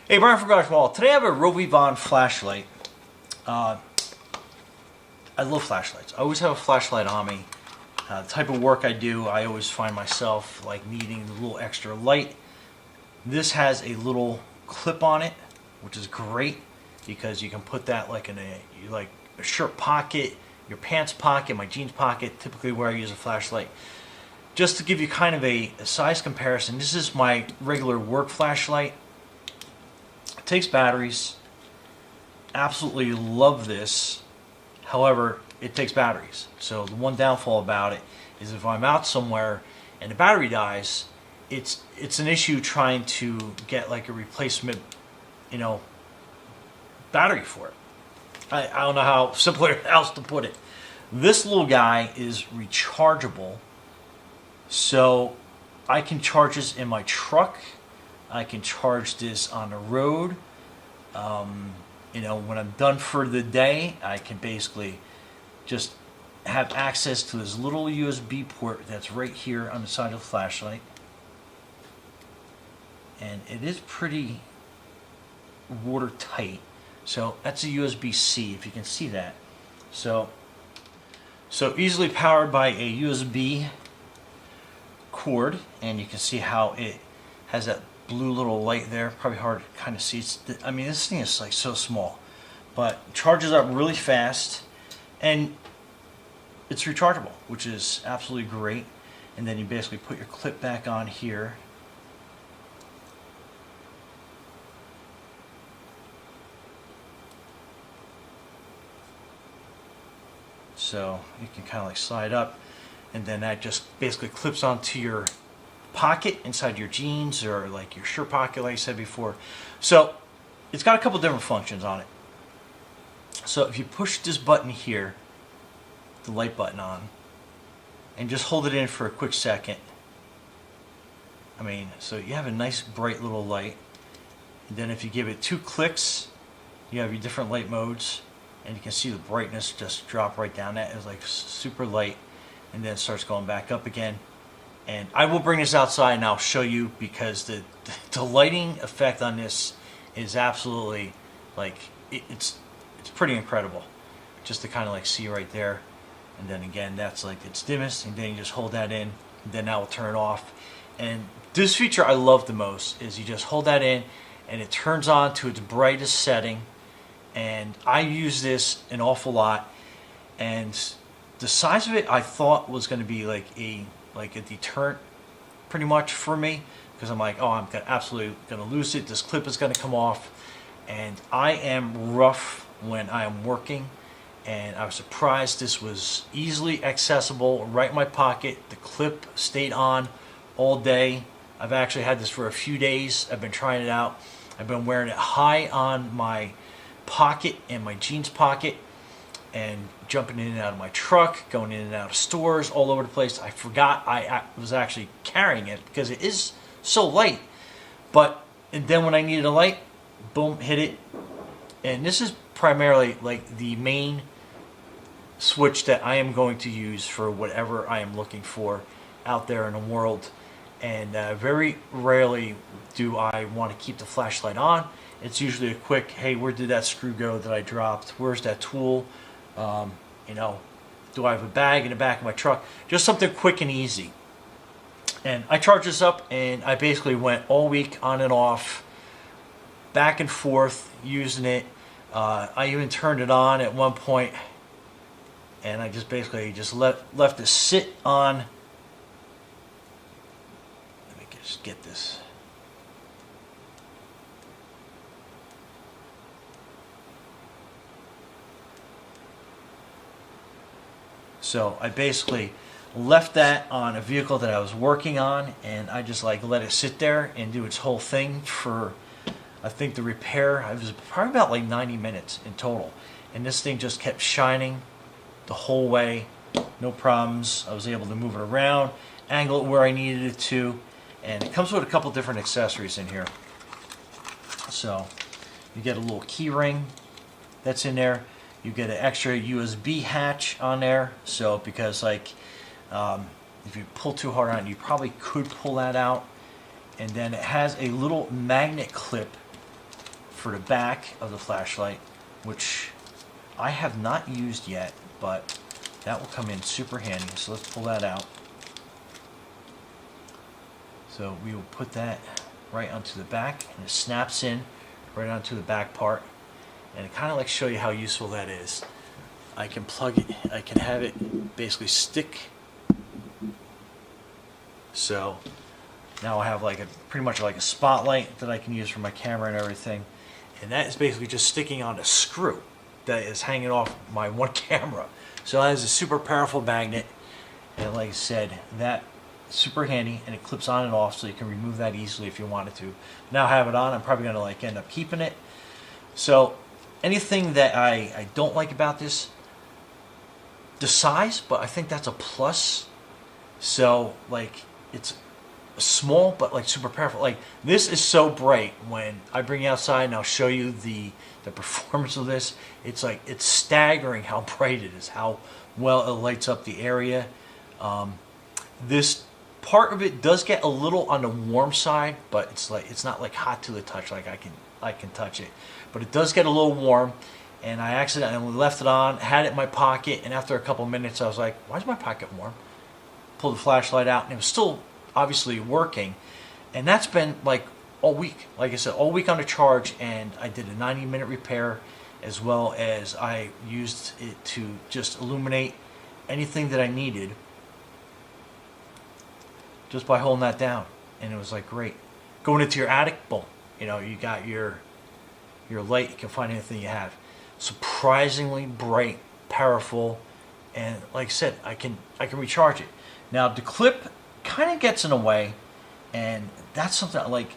Hey, Brian from Garage Wall. Today I have a RovyVon flashlight. I love flashlights. I always have a flashlight on me. The type of work I do, I always find myself like needing a little extra light. This has a little clip on it, which is great because you can put that like in a shirt pocket, your pants pocket, my jeans pocket, typically where I use a flashlight. Just to give you kind of a size comparison, this is my regular work flashlight. It takes batteries. Absolutely love this. However, it takes batteries. So the one downfall about it is if I'm out somewhere and the battery dies, it's an issue trying to get like a replacement, battery for it. I don't know how simpler else to put it. This little guy is rechargeable, so I can charge this in my truck. I can charge this on the road. When I'm done for the day, I can basically just have access to this little USB port that's right here on the side of the flashlight. And it is pretty watertight. So that's a USB-C, if you can see that. So easily powered by a USB cord, and you can see how it has that blue little light there. Probably hard to kind of see. This thing is like so small, but charges up really fast, and it's rechargeable, which is absolutely great. And then you basically put your clip back on here. So you can kind of like slide up, and then that just basically clips onto your pocket inside your jeans or like your shirt pocket, like I said before. So it's got a couple different functions on it. So if you push this button here, the light button on, and just hold it in for a quick second, so you have a nice bright little light. And then if you give it 2 clicks, you have your different light modes, and you can see the brightness just drop right down. That is like super light, and then it starts going back up again. And I will bring this outside and I'll show you, because the lighting effect on this is absolutely like it's pretty incredible. Just to kind of like see right there, and then again that's like its dimmest, and then you just hold that in, and then that will turn it off. And this feature I love the most is you just hold that in and it turns on to its brightest setting. And I use this an awful lot, and the size of it I thought was going to be like a deterrent pretty much for me, because I'm like, oh, I'm absolutely going to lose it. This clip is going to come off, and I am rough when I am working, and I was surprised this was easily accessible right in my pocket. The clip stayed on all day. I've actually had this for a few days. I've been trying it out. I've been wearing it high on my pocket and my jeans pocket, and jumping in and out of my truck, going in and out of stores all over the place. I forgot I was actually carrying it because it is so light. And then when I needed a light, boom, hit it. And this is primarily like the main switch that I am going to use for whatever I am looking for out there in the world. And very rarely do I want to keep the flashlight on. It's usually a quick, hey, where did that screw go that I dropped? Where's that tool? Do I have a bag in the back of my truck? Just something quick and easy. And I charged this up, and I basically went all week on and off, back and forth, using it. I even turned it on at one point, and I just basically left it sit on. Let me just get this. So I basically left that on a vehicle that I was working on, and I just like let it sit there and do its whole thing for, I think the repair, it was probably about like 90 minutes in total. And this thing just kept shining the whole way, no problems. I was able to move it around, angle it where I needed it to, and it comes with a couple different accessories in here. So you get a little key ring that's in there. You get an extra USB hatch on there, so because if you pull too hard on it, you probably could pull that out. And then it has a little magnet clip for the back of the flashlight, which I have not used yet, but that will come in super handy. So let's pull that out. So we will put that right onto the back, and it snaps in right onto the back part. And it kind of like show you how useful that is. I can plug it, I can have it basically stick. So now I have like a pretty much like a spotlight that I can use for my camera and everything. And that is basically just sticking on a screw that is hanging off my one camera. So that is a super powerful magnet. And like I said, that super handy, and it clips on and off, so you can remove that easily if you wanted to. Now I have it on, I'm probably going to like end up keeping it. So anything that I don't like about this, the size, but I think that's a plus. So like it's small but like super powerful. Like this is so bright. When I bring you outside and I'll show you the performance of this, it's like it's staggering how bright it is, how well it lights up the area. This part of it does get a little on the warm side, but it's not like hot to the touch. Like I can touch it, but it does get a little warm. And I accidentally left it on, had it in my pocket, and after a couple of minutes I was like, why is my pocket warm? Pulled the flashlight out, and it was still obviously working. And that's been like all week. Like I said, all week on a charge, and I did a 90-minute repair, as well as I used it to just illuminate anything that I needed just by holding that down. And it was like great. Going into your attic, boom, you know, you got your light, you can find anything you have. Surprisingly bright, powerful, and like I said, I can recharge it. Now the clip kind of gets in the way, and that's something like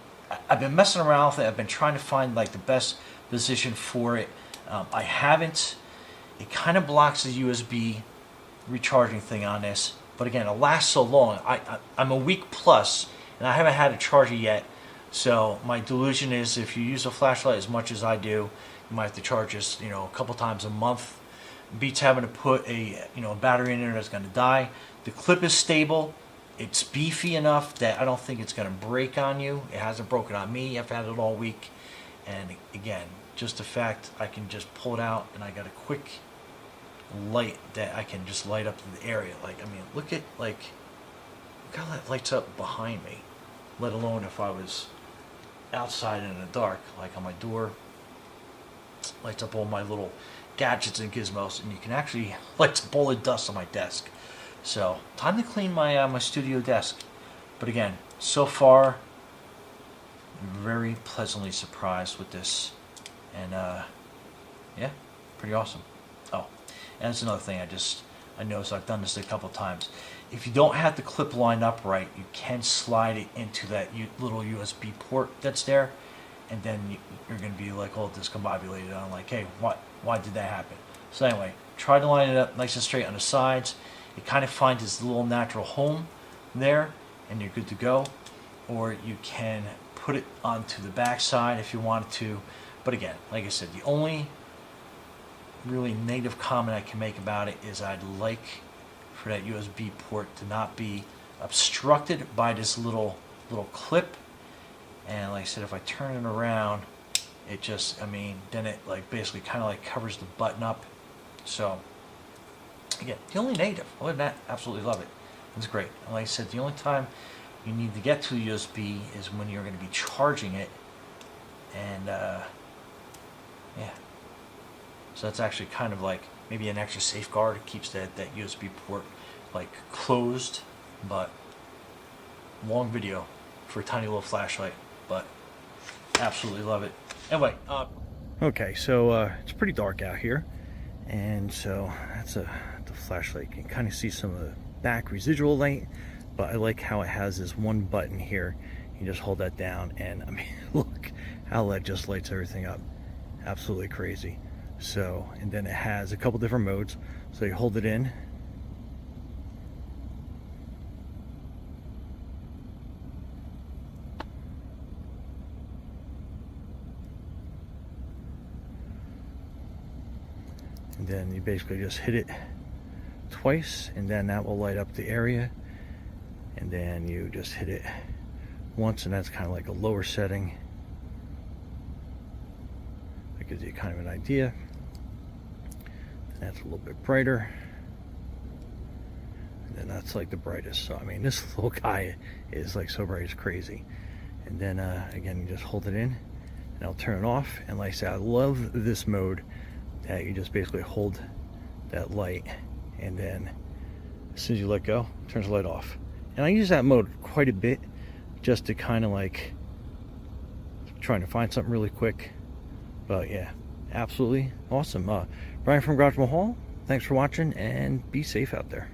I've been messing around with it. I've been trying to find like the best position for it. I haven't. It kind of blocks the USB recharging thing on this, but again, it lasts so long. I'm a week plus, and I haven't had to charge it yet. So my delusion is, if you use a flashlight as much as I do, you might have to charge this, you know, a couple times a month. Beats having to put a battery in there that's going to die. The clip is stable. It's beefy enough that I don't think it's going to break on you. It hasn't broken on me. I've had it all week. And again, just the fact I can just pull it out, and I got a quick light that I can just light up the area. Like, I mean, look how that lights up behind me. Let alone if I was outside in the dark, like on my door. Lights up all my little gadgets and gizmos, and you can actually light up all the dust on my desk. So time to clean my my studio desk. But again, so far, very pleasantly surprised with this, and yeah, pretty awesome. Oh, and that's another thing I noticed. I've done this a couple times. If you don't have the clip lined up right, you can slide it into that little USB port that's there, and then you're going to be like all discombobulated on like, hey, why did that happen? So anyway, try to line it up nice and straight on the sides. It kind of finds its little natural home there, and you're good to go. Or you can put it onto the back side if you wanted to. But again, like I said, the only really negative comment I can make about it is I'd like for that USB port to not be obstructed by this little clip. And like I said, if I turn it around, it just, I mean, then it like basically kind of like covers the button up. So again, the only negative. Other than that, absolutely love it. It's great. And like I said, the only time you need to get to the USB is when you're going to be charging it. And yeah, so that's actually kind of like maybe an extra safeguard. It keeps that USB port like closed. But long video for a tiny little flashlight, but absolutely love it. Anyway, okay, so it's pretty dark out here, and so that's the flashlight. You can kind of see some of the back residual light, but I like how it has this one button here. You just hold that down, and I mean, look how that just lights everything up. Absolutely crazy. So, and then it has a couple different modes. So you hold it in, and then you basically just hit it twice, and then that will light up the area. And then you just hit it once, and that's kind of like a lower setting. gives you kind of an idea. That's a little bit brighter. And then that's like the brightest. So I mean, this little guy is like so bright, it's crazy. And then again, you just hold it in and I'll turn it off. And like I said, I love this mode that you just basically hold that light, and then as soon as you let go, it turns the light off. And I use that mode quite a bit just to kind of like trying to find something really quick. But yeah, absolutely awesome. Brian from Garage Mahal, thanks for watching and be safe out there.